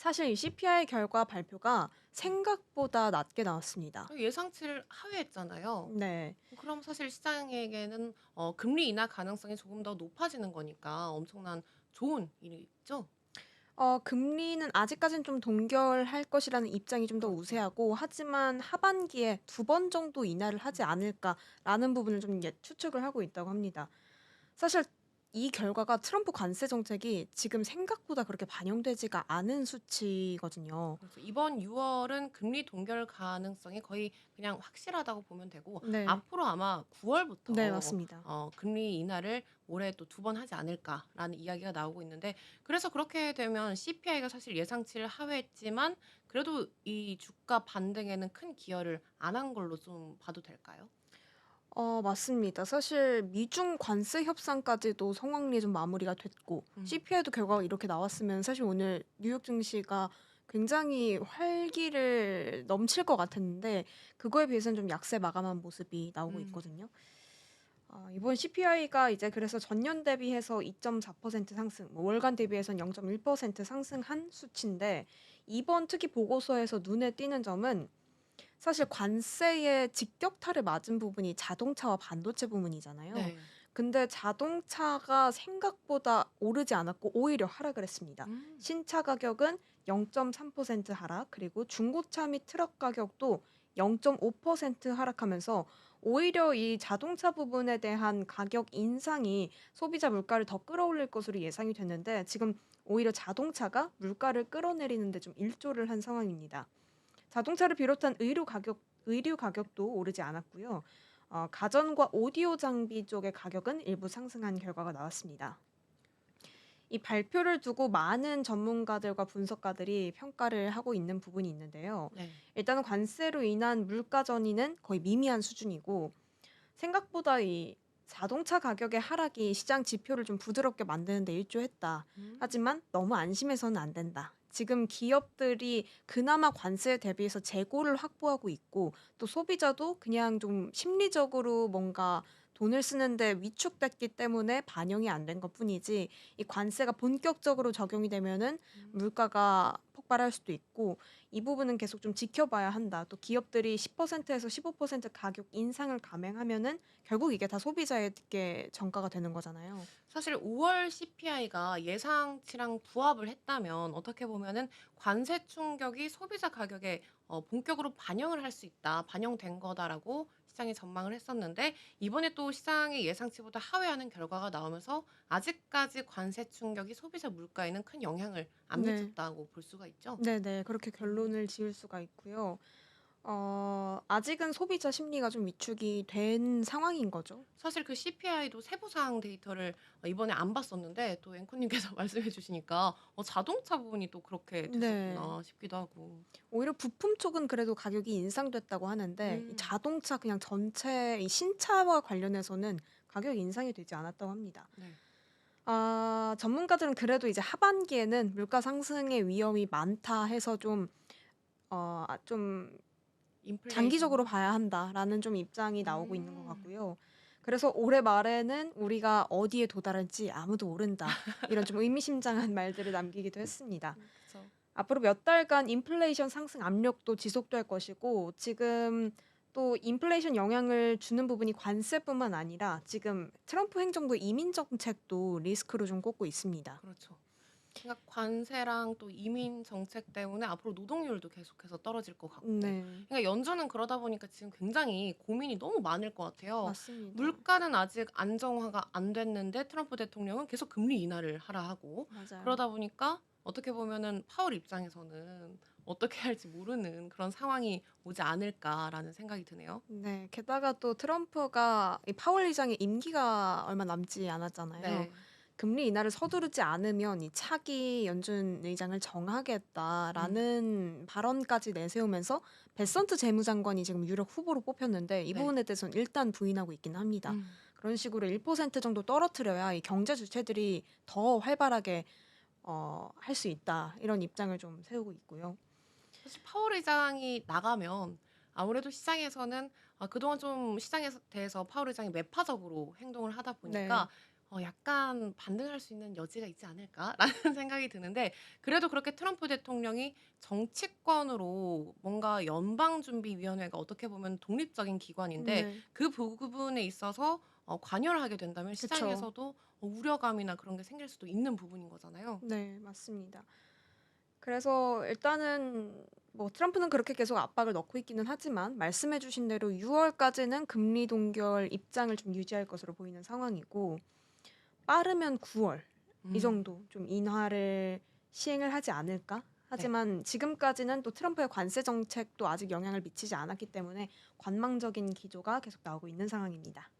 사실 이 CPI 결과 발표가 생각보다 낮게 나왔습니다. 예상치를 하회했잖아요. 네. 그럼 사실 시장에게는 금리 인하 가능성이 조금 더 높아지는 거니까 엄청난 좋은 일이죠? 금리는 아직까지는 좀 동결할 것이라는 입장이 좀 더 그렇죠. 우세하고, 하지만 하반기에 두 번 정도 인하를 하지 음. 않을까라는 부분을 좀 추측을 하고 있다고 합니다. 사실 이 결과가 트럼프 관세 정책이 지금 생각보다 그렇게 반영되지가 않은 수치거든요. 그렇죠. 이번 6월은 금리 동결 가능성이 거의 그냥 확실하다고 보면 되고 네. 앞으로 아마 네, 9월부터 맞습니다. 금리 인하를 올해 또 두 번 하지 않을까라는 이야기가 나오고 있는데 그래서 그렇게 되면 CPI가 사실 예상치를 하회했지만 그래도 이 주가 반등에는 큰 기여를 안 한 걸로 좀 봐도 될까요? 맞습니다. 사실 미중 관세 협상까지도 성황리에 좀 마무리가 됐고, 음. CPI도 결과가 이렇게 나왔으면 사실 오늘 뉴욕 증시가 굉장히 활기를 넘칠 것 같았는데, 그거에 비해서는 좀 약세 마감한 모습이 나오고 음. 있거든요. 이번 CPI가 이제 그래서 전년 대비해서 2.4% 상승, 뭐 월간 대비해서는 0.1% 상승한 수치인데, 이번 특히 보고서에서 눈에 띄는 점은 사실 관세의 직격탄을 맞은 부분이 자동차와 반도체 부문이잖아요. 네. 근데 자동차가 생각보다 오르지 않았고 오히려 하락을 했습니다. 음. 신차 가격은 0.3% 하락, 그리고 중고차 및 트럭 가격도 0.5% 하락하면서 오히려 이 자동차 부분에 대한 가격 인상이 소비자 물가를 더 끌어올릴 것으로 예상이 됐는데, 지금 오히려 자동차가 물가를 끌어내리는 데 좀 일조를 한 상황입니다. 자동차를 비롯한 의류 가격도 오르지 않았고요. 가전과 오디오 장비 쪽의 가격은 일부 상승한 결과가 나왔습니다. 이 발표를 두고 많은 전문가들과 분석가들이 평가를 하고 있는 부분이 있는데요. 네. 일단은 관세로 인한 물가 전이는 거의 미미한 수준이고, 생각보다 이 자동차 가격의 하락이 시장 지표를 좀 부드럽게 만드는 데 일조했다. 음. 하지만 너무 안심해서는 안 된다. 지금 기업들이 그나마 관세에 대비해서 재고를 확보하고 있고, 또 소비자도 그냥 좀 심리적으로 뭔가 돈을 쓰는데 위축됐기 때문에 반영이 안 된 것뿐이지, 이 관세가 본격적으로 적용이 되면은 음. 물가가 폭발할 수도 있고, 이 부분은 계속 좀 지켜봐야 한다. 또 기업들이 10%에서 15% 가격 인상을 감행하면은 결국 이게 다 소비자에게 전가가 되는 거잖아요. 사실 5월 CPI가 예상치랑 부합을 했다면 어떻게 보면은 '관세 충격이 소비자 가격에 본격으로 반영을 할 수 있다. 반영된 거다.'라고 시장이 전망을 했었는데 이번에 또 시장의 예상치보다 하회하는 결과가 나오면서 아직까지 관세 충격이 소비자 물가에는 큰 영향을 안 네. 미쳤다고 볼 수가 있죠. 네네. 그렇게 음. 결론을 지을 수가 있고요. 아직은 소비자 심리가 좀 위축이 된 상황인 거죠. 사실 그 CPI도 세부 사항 데이터를 이번에 안 봤었는데 또 앵커님께서 말씀해 주시니까 자동차 부분이 또 그렇게 네. 됐었구나 싶기도 하고. 오히려 부품 쪽은 그래도 가격이 인상됐다고 하는데, 이 음. 자동차 그냥 전체 이 신차와 관련해서는 가격 인상이 되지 않았다고 합니다. 네. 전문가들은 그래도 이제 하반기에는 물가 상승의 위험이 많다 해서 좀 장기적으로 인플레이션이 봐야 한다라는 좀 입장이 나오고 있는 것 음. 같고요. 그래서 올해 말에는 우리가 어디에 도달할지 아무도 모른다. 이런 좀 의미심장한 말들을 남기기도 했습니다. 그쵸. 앞으로 몇 달간 인플레이션 상승 압력도 지속될 것이고, 지금 또 인플레이션 영향을 주는 부분이 관세뿐만 아니라 지금 트럼프 행정부의 이민 정책도 리스크로 좀 꼽고 있습니다. 그렇죠. 그러니까 관세랑 또 이민 정책 때문에 앞으로 노동률도 계속해서 떨어질 것 같고 네. 그러니까 연준은 그러다 보니까 지금 굉장히 고민이 너무 많을 것 같아요. 맞습니다. 물가는 아직 안정화가 안 됐는데 트럼프 대통령은 계속 금리 인하를 하라 하고 맞아요. 그러다 보니까 어떻게 보면은 파월 입장에서는 어떻게 할지 모르는 그런 상황이 오지 않을까라는 생각이 드네요. 네. 게다가 또 트럼프가 이 파월 의장의 임기가 얼마 남지 않았잖아요. 네. 금리 인하를 서두르지 않으면 이 차기 연준 의장을 음. 정하겠다라는 발언까지 내세우면서 베선트 재무장관이 지금 유력 후보로 뽑혔는데, 이 네. 부분에 대해서는 일단 부인하고 있긴 합니다. 음. 그런 식으로 1% 정도 떨어뜨려야 이 경제 주체들이 더 활발하게 할 수 있다. 이런 입장을 좀 세우고 있고요. 사실 파월 의장이 나가면 아무래도 시장에서는 그동안 좀 시장에 대해서 파월 의장이 매파적으로 행동을 하다 보니까 네. 약간 '반등할 수 있는 여지가 있지 않을까?'라는 생각이 드는데 그래도 그렇게 트럼프 대통령이 정치권으로 뭔가 연방준비위원회가 어떻게 보면 독립적인 기관인데 네. 그 부분에 있어서 관여를 하게 된다면 그쵸. 시장에서도 우려감이나 그런 게 생길 수도 있는 부분인 거잖아요. 네, 맞습니다. 그래서 일단은 뭐 트럼프는 그렇게 계속 압박을 넣고 있기는 하지만 말씀해 주신 대로 6 월까지는 금리 동결 입장을 좀 유지할 것으로 보이는 상황이고 빠르면 9월 이 음. 정도 좀 인하를 시행을 하지 않을까? 네. 하지만 지금까지는 또 트럼프의 관세 정책도 아직 영향을 미치지 않았기 때문에 관망적인 기조가 계속 나오고 있는 상황입니다.